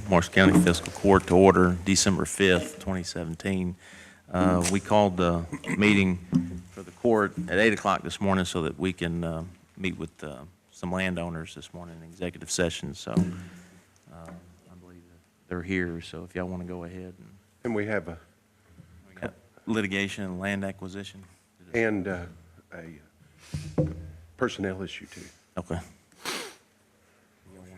Marshall County Fiscal Court to order December 5th, 2017. We called the meeting for the court at 8 o'clock this morning so that we can meet with some landowners this morning in executive session. So I believe that they're here, so if y'all want to go ahead. And we have We got litigation and land acquisition. a personnel issue too. Okay.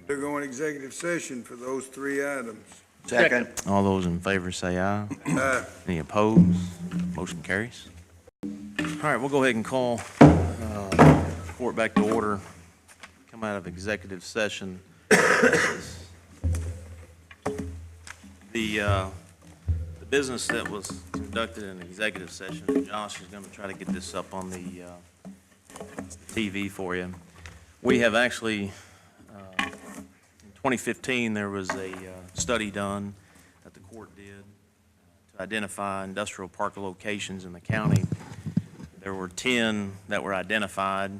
They're going executive session for those three items. Second. All those in favor say aye. Aye. Any opposed? Motion carries. All right, we'll go ahead and call court back to order. Come out of executive session. The business that was conducted in executive session, Josh is going to try to get this up on the TV for you. We have actually, in 2015, there was a study done that the court did to identify industrial park locations in the county. There were 10 that were identified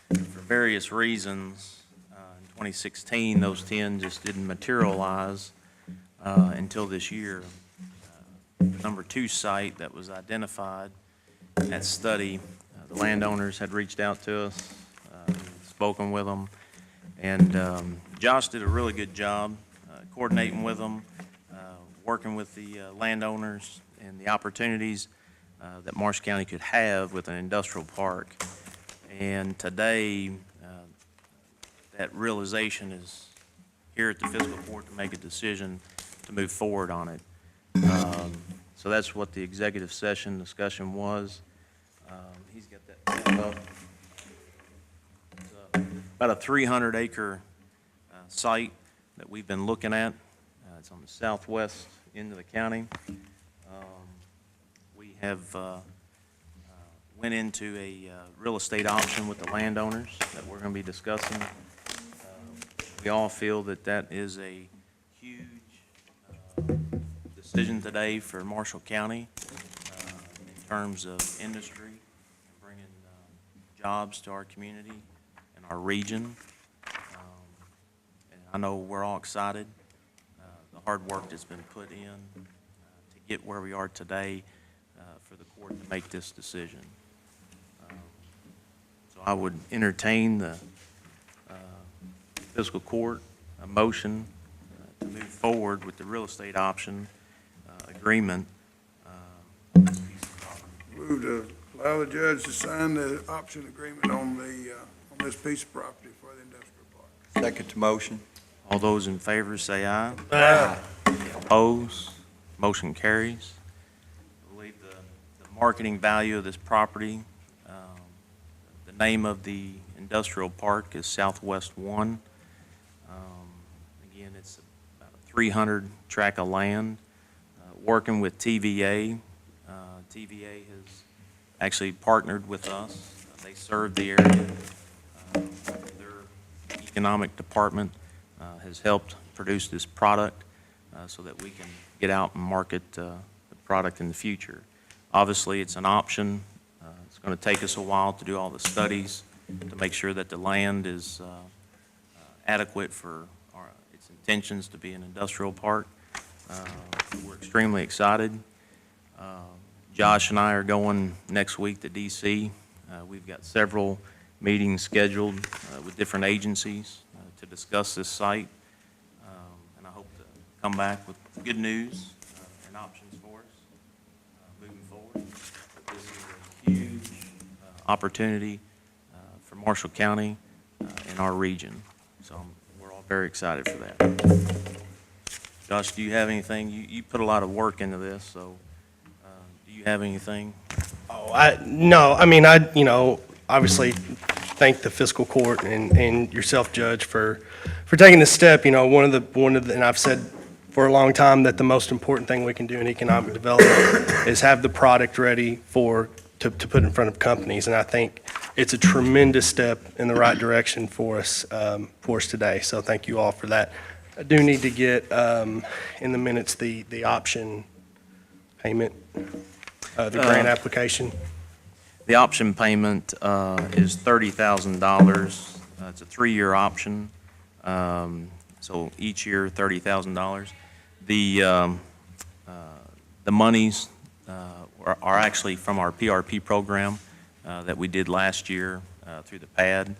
for various reasons. In 2016, those 10 just didn't materialize until this year. The number 2 site that was identified in that study, the landowners had reached out to us, spoken with them, and Josh did a really good job coordinating with them, working with the landowners and the opportunities that Marshall County could have with an industrial park. And today, that realization is here at the Fiscal Court to make a decision to move forward on it. So that's what the executive session discussion was. He's got that up. It's about a 300-acre site that we've been looking at. It's on the southwest end of the county. We have went into a real estate option with the landowners that we're going to be discussing. We all feel that that is a huge decision today for Marshall County in terms of industry, bringing jobs to our community and our region. And I know we're all excited. The hard work that's been put in to get where we are today for the court to make this decision. So I would entertain the fiscal court a motion to move forward with the real estate option agreement. Move to allow the judge to sign the option agreement on this piece of property for the industrial park. Second to motion. All those in favor say aye. Aye. Opposed? Motion carries. I believe the marketing value of this property, the name of the industrial park is Southwest 1. Again, it's about a 300 tract of land. Working with TVA. TVA has actually partnered with us. They serve the area. Their economic department has helped produce this product so that we can get out and market the product in the future. Obviously, it's an option. It's going to take us a while to do all the studies to make sure that the land is adequate for its intentions to be an industrial park. We're extremely excited. Josh and I are going next week to D.C. We've got several meetings scheduled with different agencies to discuss this site. And I hope to come back with good news and options for us moving forward. But this is a huge opportunity for Marshall County and our region. So we're all very excited for that. Josh, do you have anything? You put a lot of work into this, so do you have anything? Oh, no, I mean, obviously thank the fiscal court and yourself, Judge, for taking this step. One of the, and I've said for a long time that the most important thing we can do in economic development is have the product ready to put in front of companies. And I think it's a tremendous step in the right direction for us today. So thank you all for that. I do need to get in the minutes the option payment, the grant application. The option payment is $30,000. It's a 3-year option. So each year, $30,000. The monies are actually from our PRP program that we did last year through the PAD.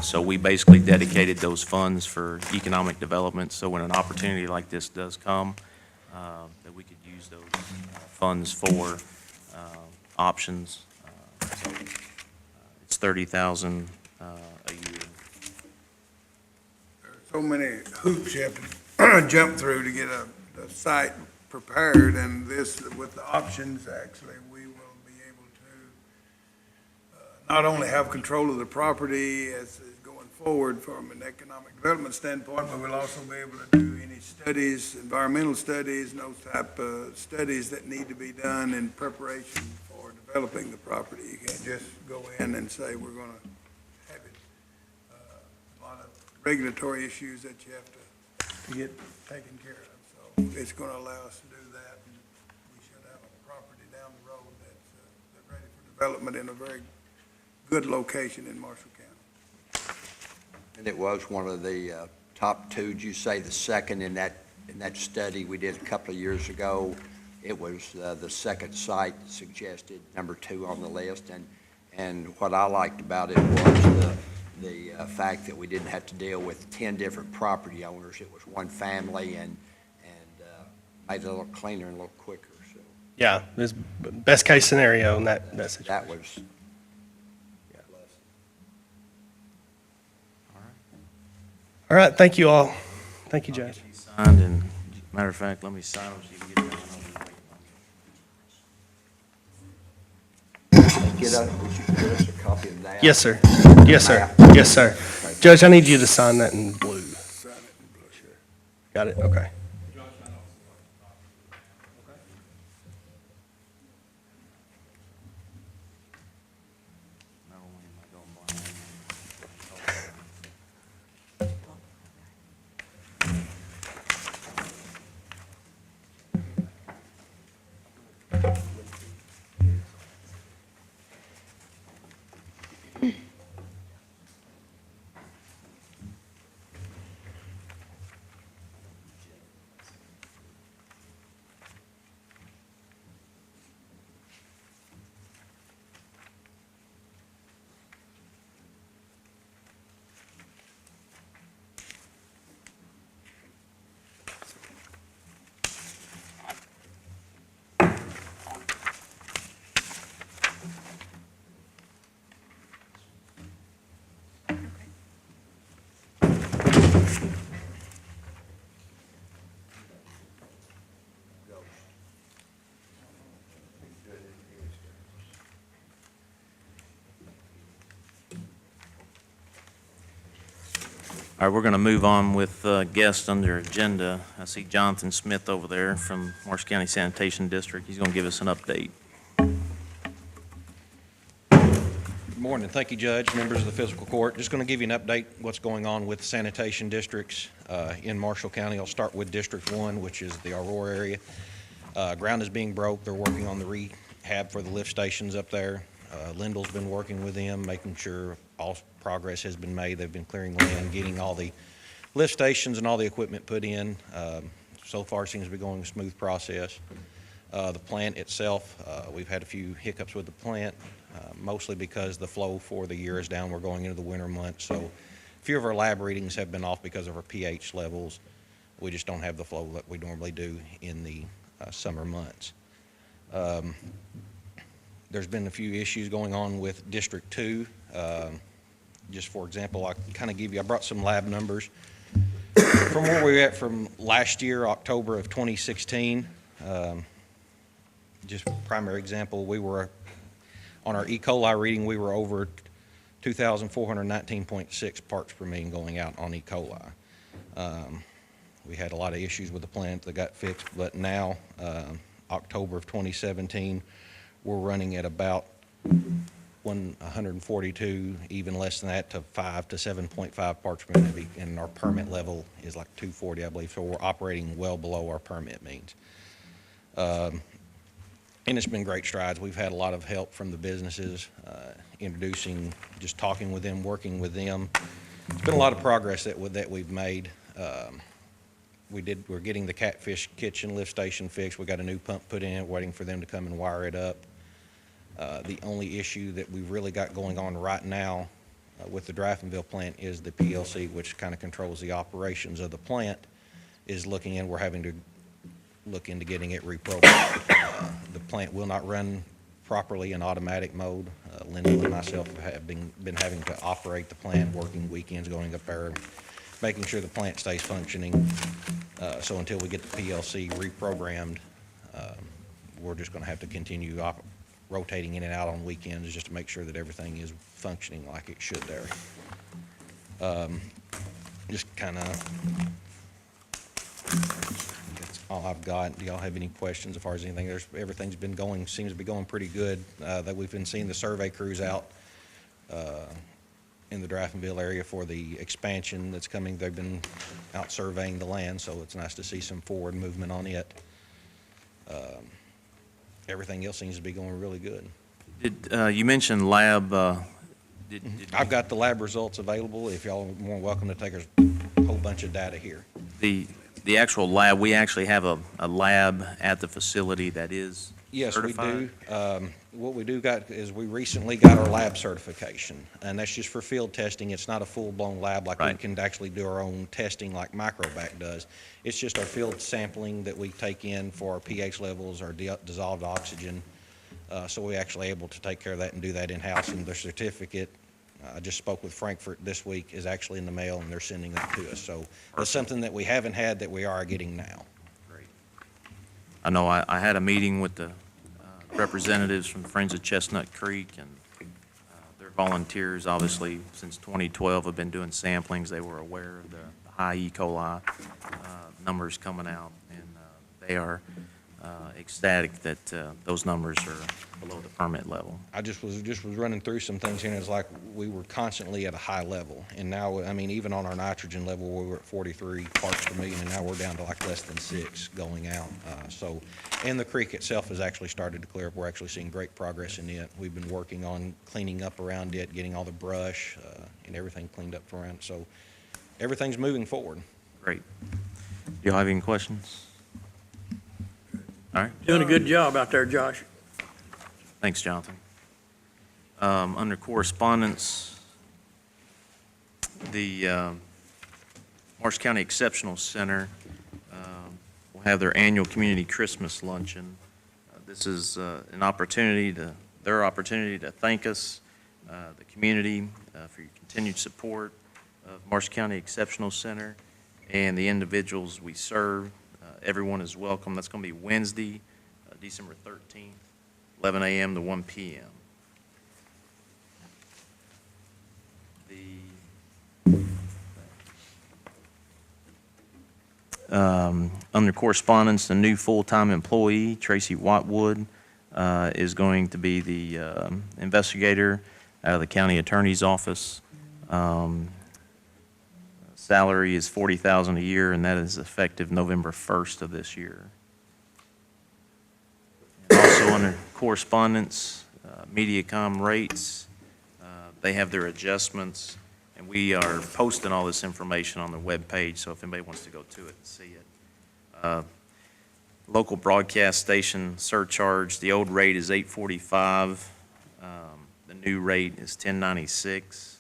So we basically dedicated those funds for economic development, so when an opportunity like this does come, that we could use those funds for options. So it's $30,000 a year. So many hoops you have to jump through to get the site prepared, and this, with the options, actually, we will be able to not only have control of the property as going forward from an economic development standpoint, but we'll also be able to do any studies, environmental studies, and those type of studies that need to be done in preparation for developing the property. You can't just go in and say, we're going to have it. A lot of regulatory issues that you have to get taken care of. So it's going to allow us to do that, and we should have a property down the road that's ready for development in a very good location in Marshall County. And it was one of the top two. Did you say the second in that study we did a couple of years ago? It was the second site suggested, number 2 on the list. And what I liked about it was the fact that we didn't have to deal with 10 different property owners. It was one family and made it a little cleaner and a little quicker. So Yeah, it's best case scenario in that situation. that was. All right, thank you all. Thank you, Judge. Signed, and matter of fact, let me sign them so you can get that one over. Would you give us a copy of that? Yes, sir. Yes, sir. Yes, sir. Judge, I need you to sign that in blue. Sign it in blue. Got it? Okay. Not only am I going blind, All right, we're going to move on with guests under agenda. I see Jonathan Smith over there from Marshall County Sanitation District. He's going to give us an update. Good morning. Thank you, Judge, members of the Fiscal Court. Just going to give you an update what's going on with sanitation districts in Marshall County. I'll start with District 1, which is the Aurora area. Ground is being broke. They're working on the rehab for the lift stations up there. Lindell's been working with them, making sure all progress has been made. They've been clearing land, getting all the lift stations and all the equipment put in. So far, seems to be going a smooth process. The plant itself, we've had a few hiccups with the plant, mostly because the flow for the year is down. We're going into the winter months, so a few of our lab readings have been off because of our pH levels. We just don't have the flow that we normally do in the summer months. There's been a few issues going on with District 2. Just for example, I brought some lab numbers from where we were at from last year, October of 2016. Just primary example, we were on our E. coli reading, we were over 2,419.6 parts per million going out on E. coli. We had a lot of issues with the plant that got fixed, but now, October of 2017, we're running at about 142, even less than that, to 5 to 7.5 parts per million, and our permit level is like 240, I believe, so we're operating well below our permit means. And it's been great strides. We've had a lot of help from the businesses, introducing, just talking with them, working with them. It's been a lot of progress that we've made. We're getting the Catfish Kitchen lift station fixed. We got a new pump put in, waiting for them to come and wire it up. The only issue that we've really got going on right now with the Dreyfusville plant is the PLC, which kind of controls the operations of the plant, is looking in. We're having to look into getting it reprogrammed. The plant will not run properly in automatic mode. Lyndon and myself have been having to operate the plant, working weekends, going up there, making sure the plant stays functioning. So until we get the PLC reprogrammed, we're just going to have to continue rotating in and out on weekends just to make sure that everything is functioning like it should there. Just kind of, that's all I've got. Do y'all have any questions as far as anything? Everything's been going, seems to be going pretty good. That we've been seeing the survey crews out in the Dreyfusville area for the expansion that's coming. They've been out surveying the land, so it's nice to see some forward movement on it. Everything else seems to be going really good. Did, you mentioned lab, did I've got the lab results available. If y'all are more welcome to take a whole bunch of data here. the actual lab, we actually have a lab at the facility that is Yes, we certified? do. What we do got is we recently got our lab certification, and that's just for field testing. It's not a full-blown lab like we Right. can actually do our own testing like Microbac does. It's just our field sampling that we take in for our pH levels, our dissolved oxygen. So we're actually able to take care of that and do that in-house. And the certificate, I just spoke with Frankfurt this week, is actually in the mail, and they're sending that to us. So that's something that we haven't had that we are getting now. Great. I know I had a meeting with the representatives from Friends of Chestnut Creek, and their volunteers, obviously, since 2012, have been doing samplings. They were aware of the high E. coli numbers coming out, and they are ecstatic that those numbers are below the permit level. I just was running through some things here, and it's like we were constantly at a high level. And now, I mean, even on our nitrogen level, we were at 43 parts per million, and now we're down to like less than 6 going out. And the creek itself has actually started to clear up. We're actually seeing great progress in it. We've been working on cleaning up around it, getting all the brush and everything cleaned up around it. So everything's moving forward. Great. Do y'all have any questions? All right. Doing a good job out there, Josh. Thanks, Jonathan. Under correspondence, the Marsh County Exceptional Center will have their annual community Christmas luncheon. This is their opportunity to thank us, the community, for your continued support of Marsh County Exceptional Center and the individuals we serve. Everyone is welcome. That's going to be Wednesday, December 13th, 11 a.m. to 1 p.m. Under correspondence, the new full-time employee, Tracy Watwood, is going to be the investigator out of the county attorney's office. Salary is $40,000 a year, and that is effective November 1st of this year. And also under correspondence, Mediacom rates, they have their adjustments, and we are posting all this information on the webpage, so if anybody wants to go to it and see it. Local broadcast station surcharge, the old rate is $8.45. The new rate is $10.96.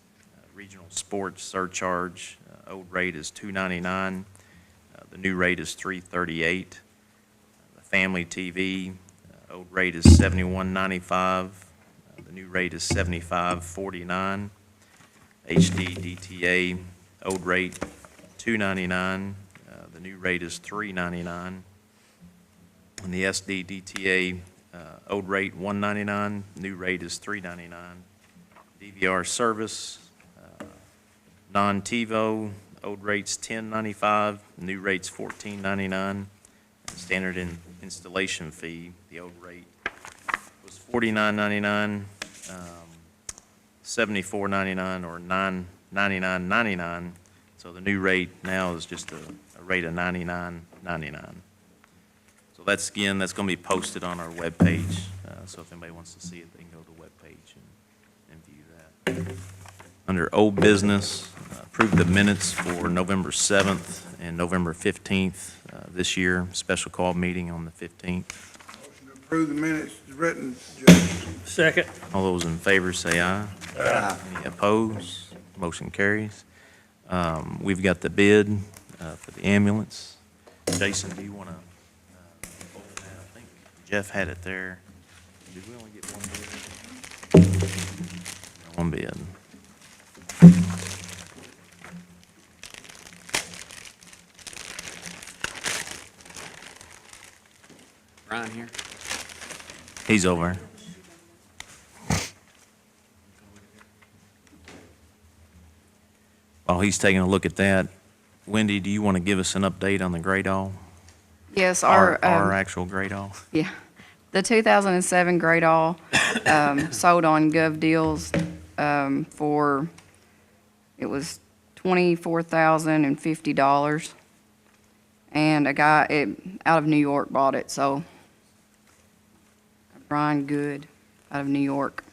Regional sports surcharge, old rate is $2.99. The new rate is $3.38. The family TV, old rate is $71.95. The new rate is $75.49. HD DTA, old rate $2.99. The new rate is $3.99. And the SD DTA, old rate $1.99. New rate is $3.99. DVR service, non-TiVo, old rate's $10.95, new rate's $14.99. Standard installation fee, the old rate was $49.99, $74.99, or $99.99. So the new rate now is just a rate of $99.99. So that's going to be posted on our webpage. So if anybody wants to see it, they can go to the webpage and view that. Under old business, approve the minutes for November 7th and November 15th this year, special call meeting on the 15th. Motion to approve the minutes is written, Judge. Second. All those in favor say aye. Any opposed? Motion carries. We've got the bid for the ambulance. Jason, do you want to open that? I think Jeff had it there. Did we only get one bid? One bid. Brian here? He's over. While he's taking a look at that, Wendy, do you want to give us an update on the Gradall? Yes, Our actual Gradall? yeah, the 2007 Great All sold on Gov Deals for, it was $24,050. And a guy out of New York bought it, so Brian Good out of New York.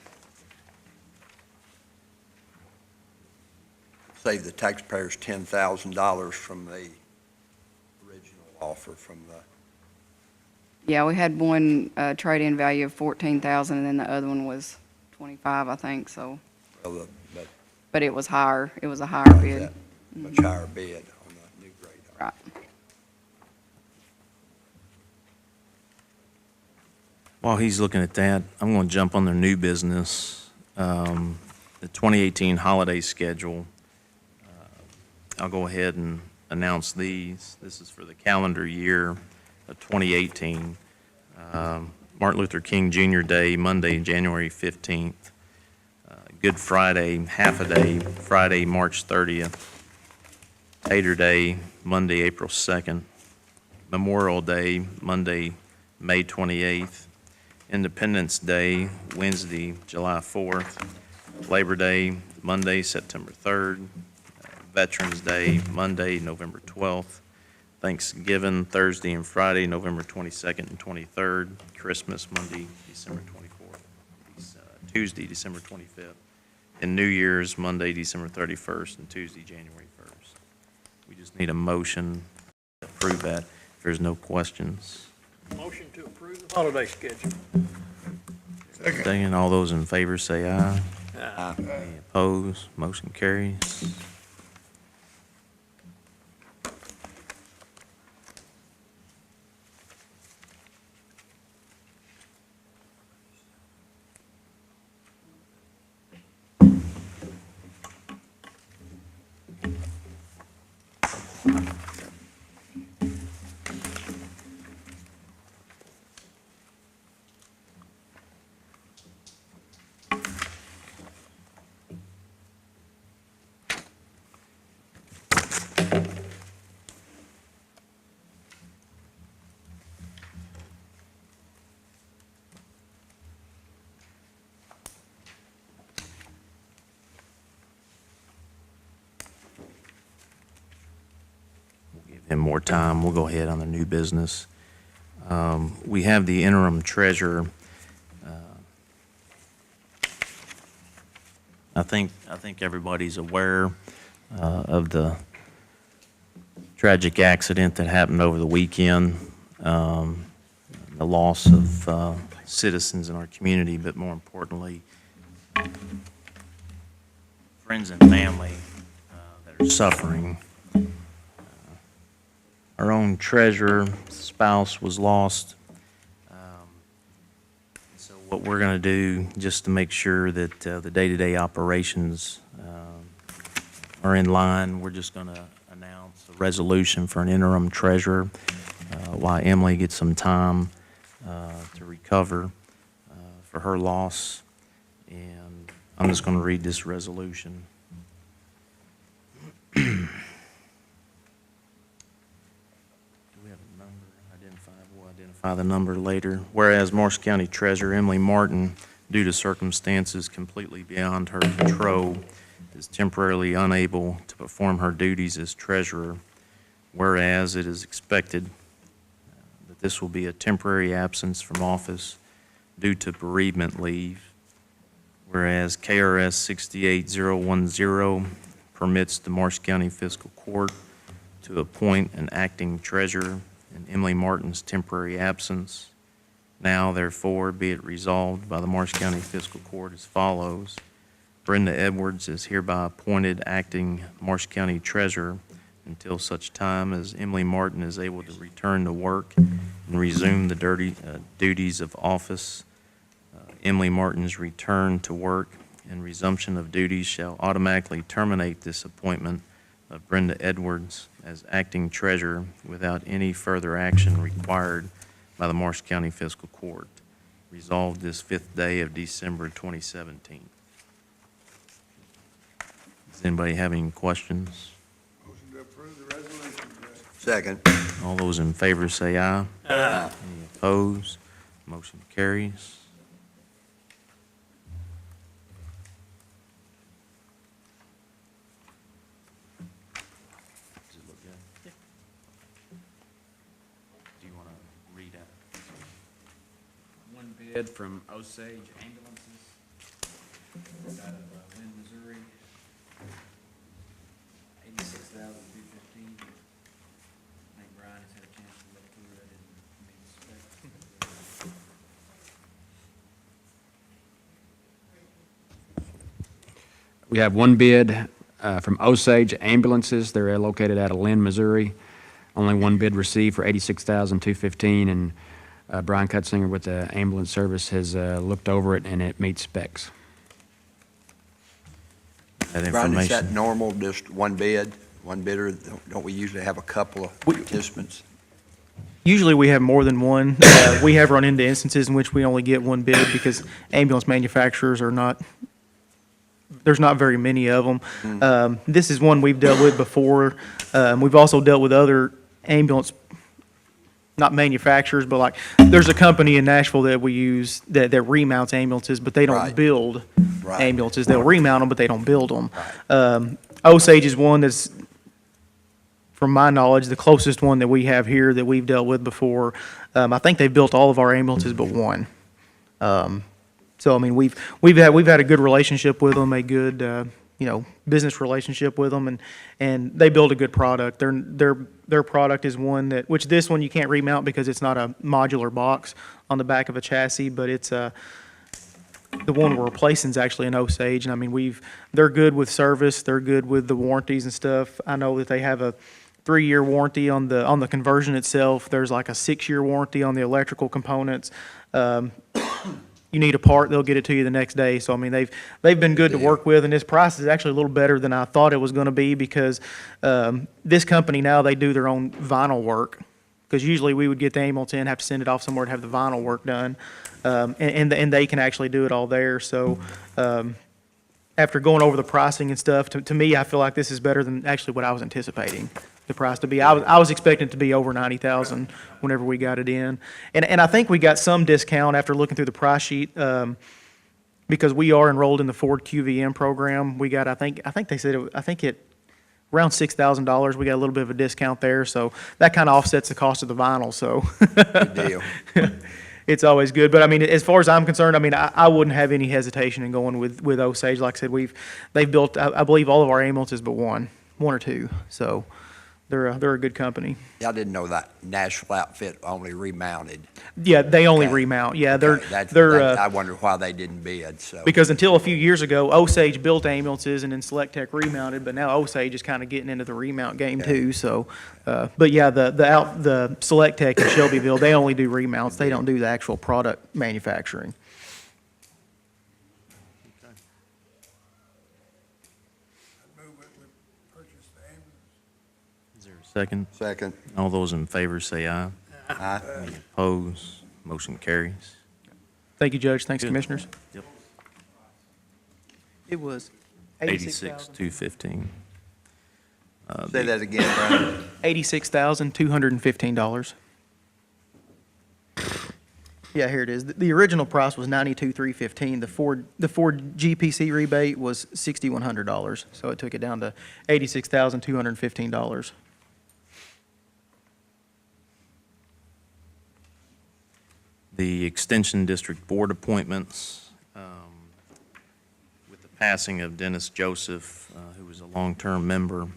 Save the taxpayers $10,000 from the original offer from the, Yeah, we had one trade-in value of $14,000, and then the other one was $25,000, I think, so, well, but but it was higher, it was a higher bid. that much higher bid on the new grade. Right. While he's looking at that, I'm going to jump on their new business, the 2018 holiday schedule. I'll go ahead and announce these. This is for the calendar year of 2018. Martin Luther King Jr. Day, Monday, January 15th. Good Friday, half a day, Friday, March 30th. Tater Day, Monday, April 2nd. Memorial Day, Monday, May 28th. Independence Day, Wednesday, July 4th. Labor Day, Monday, September 3rd. Veterans Day, Monday, November 12th. Thanksgiving, Thursday and Friday, November 22nd and 23rd. Christmas, Monday, December 24th. Tuesday, December 25th. And New Year's, Monday, December 31st, and Tuesday, January 1st. We just need a motion to approve that, if there's no questions. Motion to approve the holiday schedule. Second. Second, all those in favor say aye. Aye. Any opposed? Motion carries. Give him more time. We'll go ahead on the new business. We have the interim treasurer. I think everybody's aware of the tragic accident that happened over the weekend, the loss of citizens in our community, but more importantly, friends and family that are suffering. Our own treasurer, spouse was lost. So what we're going to do, just to make sure that the day-to-day operations are in line, we're just going to announce a resolution for an interim treasurer while Emily gets some time to recover for her loss. And I'm just going to read this resolution. We'll identify the number later. Whereas Marshall County Treasurer Emily Martin, due to circumstances completely beyond her control, is temporarily unable to perform her duties as treasurer. Whereas it is expected that this will be a temporary absence from office due to bereavement leave. Whereas KRS 68010 permits the Marshall County Fiscal Court to appoint an acting treasurer in Emily Martin's temporary absence. Now therefore be it resolved by the Marshall County Fiscal Court as follows. Brenda Edwards is hereby appointed acting Marshall County treasurer until such time as Emily Martin is able to return to work and resume the duties of office. Emily Martin's return to work and resumption of duties shall automatically terminate this appointment of Brenda Edwards as acting treasurer without any further action required by the Marshall County Fiscal Court. Resolved this 5th day of December 2017. Does anybody have any questions? Motion to approve the resolution, Judge. Second. All those in favor say aye. Aye. Any opposed? Motion carries. Does it look good? Do you want to read out? One bid from Osage Ambulances out of Lynn, Missouri. $86,215. I think Brian has had a chance to look through it and meet specs. We have one bid from Osage Ambulances. They're located out of Lynn, Missouri. Only one bid received for $86,215, and Brian Cutzinger with the ambulance service has looked over it, and it meets specs. That Brian, is that information. normal, just one bid, one bidder? Don't we usually have a couple of participants? Usually we have more than one. We have run into instances in which we only get one bid because ambulance manufacturers are not, there's not very many of them. This is one we've dealt with before. We've also dealt with other ambulance, not manufacturers, but like, there's a company in Nashville that we use that remounts ambulances, but they don't Right. build Right. ambulances. They'll remount them, but they don't build them. Osage is one that's, from my knowledge, the closest one that we have here that we've dealt with before. I think they've built all of our ambulances but one. So, I mean, we've had a good relationship with them, a good, business relationship with them, and they build a good product. Their product is one that, which this one you can't remount because it's not a modular box on the back of a chassis, but it's the one we're replacing is actually an Osage, and I mean, they're good with service, they're good with the warranties and stuff. I know that they have a 3-year warranty on the conversion itself. There's like a 6-year warranty on the electrical components. You need a part, they'll get it to you the next day. So, I mean, they've been good to work with, and this price is actually a little better than I thought it was gonna be because, this company now, they do their own vinyl work. Because usually we would get the ambulance in, have to send it off somewhere to have the vinyl work done. And they can actually do it all there. So, after going over the pricing and stuff, to me, I feel like this is better than actually what I was anticipating the price to be. I was expecting it to be over 90,000 whenever we got it in. And I think we got some discount after looking through the price sheet, because we are enrolled in the Ford QVM program. We got, I think they said, around $6,000, we got a little bit of a discount there, so that kind of offsets the cost of the vinyl, so. Good deal. It's always good, but I mean, as far as I'm concerned, I mean, I wouldn't have any hesitation in going with Osage. Like I said, they've built, I believe, all of our ambulances but one or two, so they're a good company. Yeah, I didn't know that Nashville outfit only remounted. Yeah, they only Okay. remount, yeah, I wonder why they didn't bid, so. because until a few years ago, Osage built ambulances and then Select Tech remounted, but now Osage is kind of getting into the remount game too, so. But yeah, the Select Tech in Shelbyville, they only do remounts, they don't do the actual product manufacturing. I move that we purchase the ambulance. Is there a second? Second. All those in favor say aye. Aye. Any opposed? Motion carries. Thank you, Judge, thanks, Good. Commissioners. Yep. It was 86,215. Say that again, Brian. $86,215. Yeah, here it is. The original price was $92,315. The Ford GPC rebate was $6,100, so it took it down to $86,215. The Extension District Board appointments. passing of Dennis Joseph, who was a long-term member,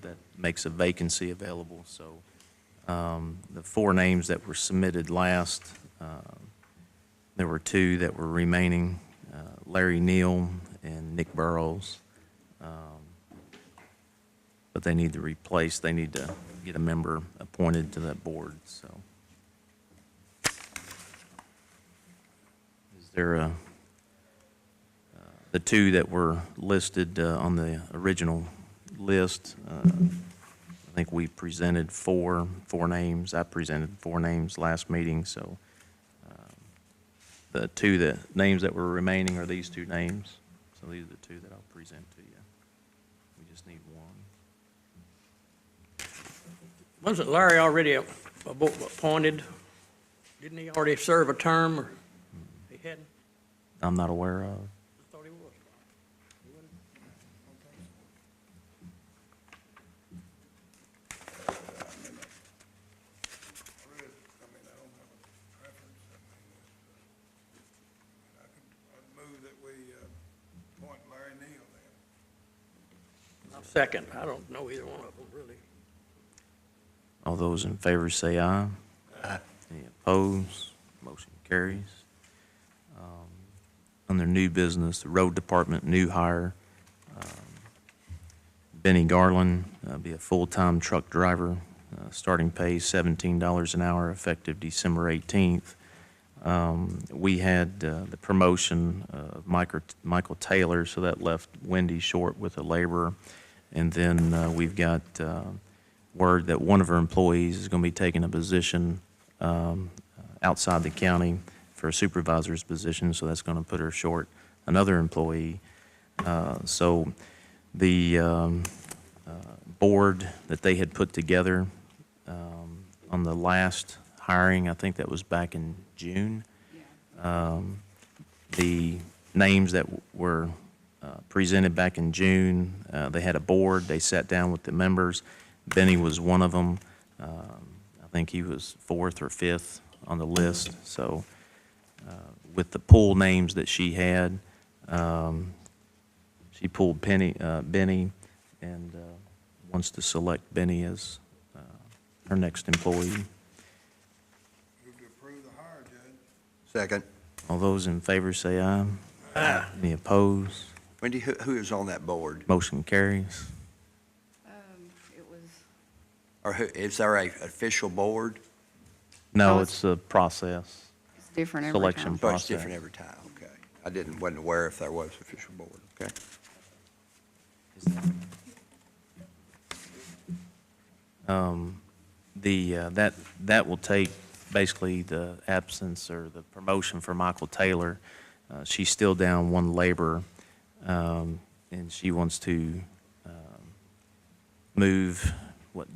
that makes a vacancy available. So the four names that were submitted last, there were two that were remaining, Larry Neal and Nick Burrows. But they need to replace, they need to get a member appointed to that board, so. Is there the two that were listed on the original list, I think we presented four names. I presented four names last meeting, so the names that were remaining are these two names. So these are the two that I'll present to you. We just need one. Wasn't Larry already appointed? Didn't he already serve a term, or he hadn't? I'm not aware of. I thought he was. I'd move that we appoint Larry Neal then. I'll second. I don't know either one of them, really. All those in favor say aye. Aye. Any opposed? Motion carries. Under new business, the road department, new hire, Benny Garland, be a full-time truck driver, starting pay $17 an hour, effective December 18th. We had the promotion of Michael Taylor, so that left Wendy short with a laborer. And then we've got word that one of our employees is going to be taking a position outside the county for a supervisor's position, so that's going to put her short another employee. So the board that they had put together on the last hiring, I think that was back in June. The names that were presented back in June, they had a board, they sat down with the members. Benny was one of them. I think he was fourth or fifth on the list. So with the pool names that she had, she pulled Benny and wants to select Benny as her next employee. Move to approve the hire, Judge. Second. All those in favor say aye. Aye. Any opposed? Wendy, who is on that board? Motion carries. It was, Or is there a official board? No, Oh, it's a process. it's different every Selection. time. So it's Process. different every time, okay. Wasn't aware if there was official board, okay? That will take basically the absence or the promotion for Michael Taylor. She's still down one laborer, and she wants to move,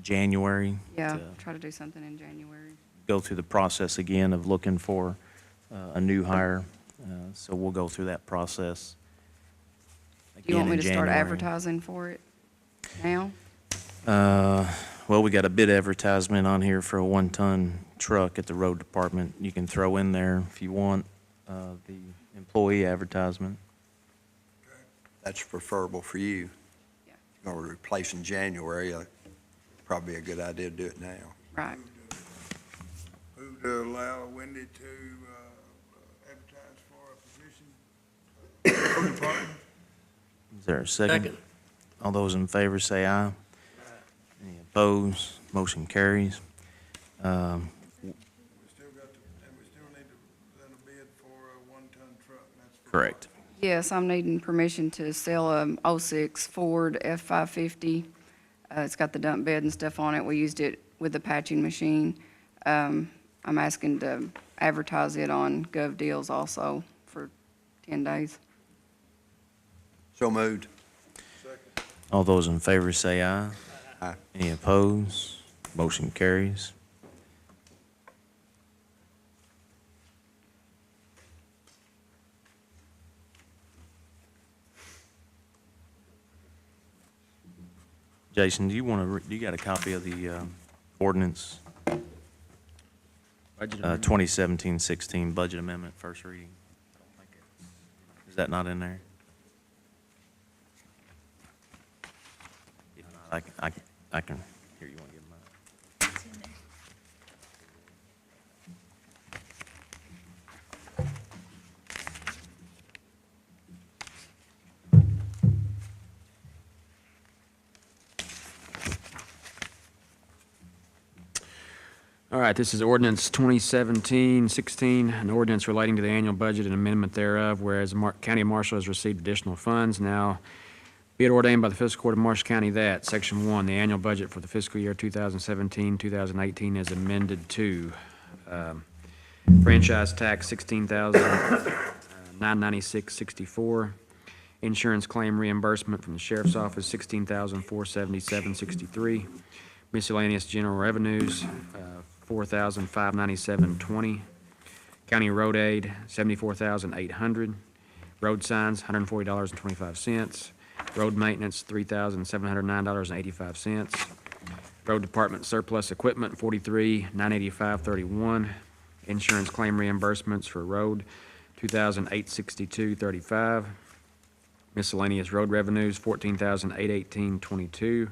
January? Yeah, to try to do something in January. go through the process again of looking for a new hire. So we'll go through that process Do you want again me in to start January. advertising for it now? Well, we got a bid advertisement on here for a one-ton truck at the road department. You can throw in there if you want, the employee advertisement. That's preferable for you. Yeah. You're going to replace in January, probably a good idea to do it now. Right. Move to allow Wendy to advertise for a position. Road department. Is there a second? Second. All those in favor say aye. Any opposed? Motion carries. We still got and we still need to run a bid for a one-ton truck, and that's. for- Correct. Yes, I'm needing permission to sell a '06 Ford F-550. It's got the dump bed and stuff on it. We used it with the patching machine. I'm asking to advertise it on Gov Deals also for 10 days. So moved. All those in favor say aye. Aye. Any opposed? Motion carries. Jason, do you got a copy of the ordinance, 2017-16 budget amendment, first reading? Is that not in there? I can, here, you want to give them up? All right, this is ordinance 2017-16, an ordinance relating to the annual budget and amendment thereof, whereas the County Marshal has received additional funds. Now, be it ordained by the Fiscal Court of Marshall County that, Section 1, the annual budget for the fiscal year 2017-2018 is amended to franchise tax $16,996.64, insurance claim reimbursement from the Sheriff's Office $16,477.63, miscellaneous general revenues $4,597.20, county road aid $74,800, road signs $140.25, road maintenance $3,709.85, road department surplus equipment $43,985.31, insurance claim reimbursements for road $2,862.35, miscellaneous road revenues $14,818.22,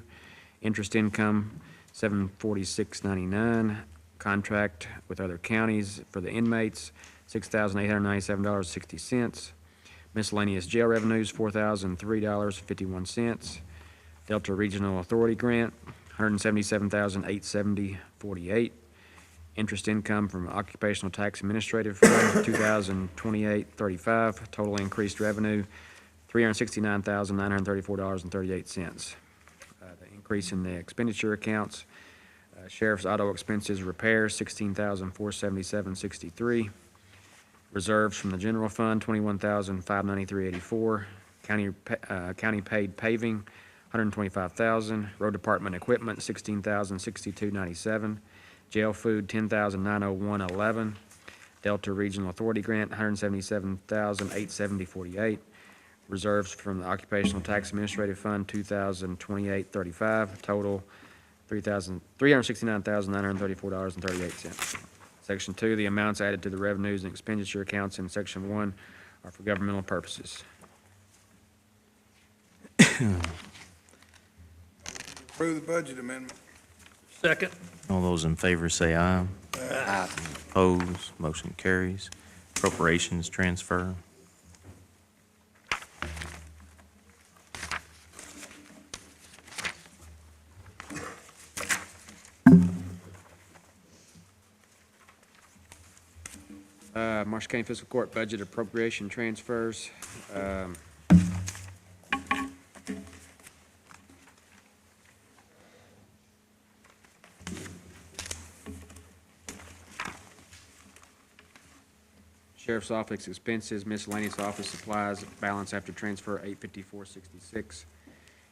interest income $746.99, contract with other counties for the inmates $6,897.60, miscellaneous jail revenues $4,003.51, Delta Regional Authority grant $177,870.48, interest income from occupational tax administrative fund $2,028.35, total increased revenue $369,934.38. The increase in the expenditure accounts, sheriff's auto expenses, repairs, $16,477.63. Reserves from the general fund, $21,593.84. County paid paving, $125,000. Road department equipment, $16,062.97. Jail food, $10,901.11. Delta Regional Authority grant, $177,870.48. Reserves from the occupational tax administrative fund, $2,028.35. Total, $369,934.38. Section 2, the amounts added to the revenues and expenditure accounts in Section 1 are for governmental purposes. Approve the budget amendment. Second. All those in favor say aye. Aye. Opposed, motion carries. Appropriations transfer. Marshall County Fiscal Court budget appropriation transfers. Sheriff's Office expenses, miscellaneous office supplies, balance after transfer, $854.66.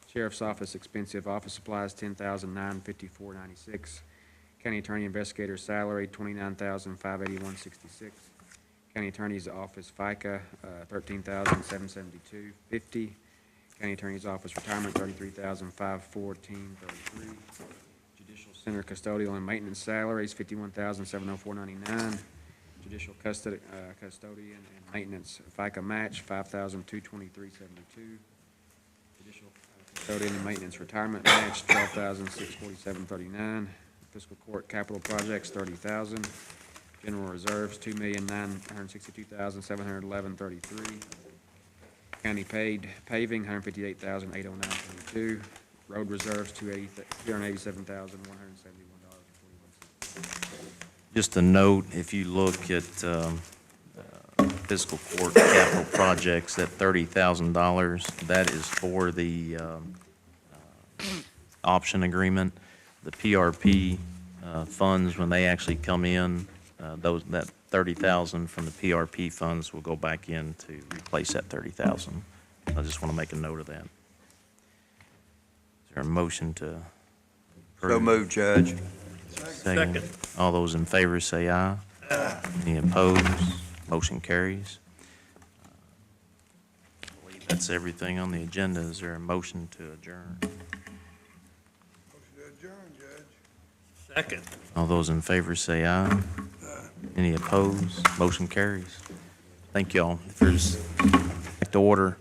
Sheriff's Office expensive office supplies, $10,954.96. County Attorney Investigator salary, $29,581.66. County Attorney's Office FICA, $13,772.50. County Attorney's Office retirement, $33,514.33. Judicial Center custodial and maintenance salaries, $51,704.99. Judicial custodian and maintenance FICA match, $5,223.72. Judicial custodian and maintenance retirement match, $12,647.39. Fiscal Court capital projects, $30,000. General reserves, $2,962,711.33. County paid paving, $158,809.22. Road reserves, $287,171.41. Just a note, if you look at fiscal court capital projects, that $30,000, that is for the option agreement. The PRP funds, when they actually come in, that $30,000 from the PRP funds will go back in to replace that $30,000. I just want to make a note of that. Is there a motion to approve? So moved, Judge. Second. All those in favor say aye. Any opposed? Motion carries. I believe that's everything on the agenda. Is there a motion to adjourn? Motion to adjourn, Judge. Second. All those in favor say aye. Any opposed? Motion carries. Thank y'all. If there's, back to order,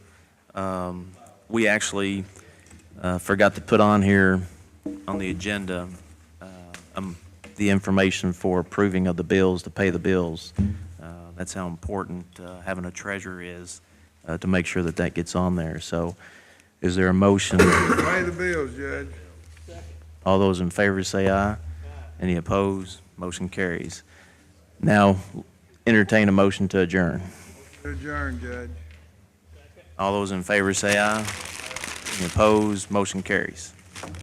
we actually Forgot to put on here on the agenda, the information for approving of the bills, to pay the bills. That's how important having a treasurer is, to make sure that that gets on there. So is there a motion? Pay the bills, Judge. All those in favor say aye. Any opposed? Motion carries. Now, entertain a motion to adjourn. Adjourn, Judge. All those in favor say aye. Any opposed? Motion carries.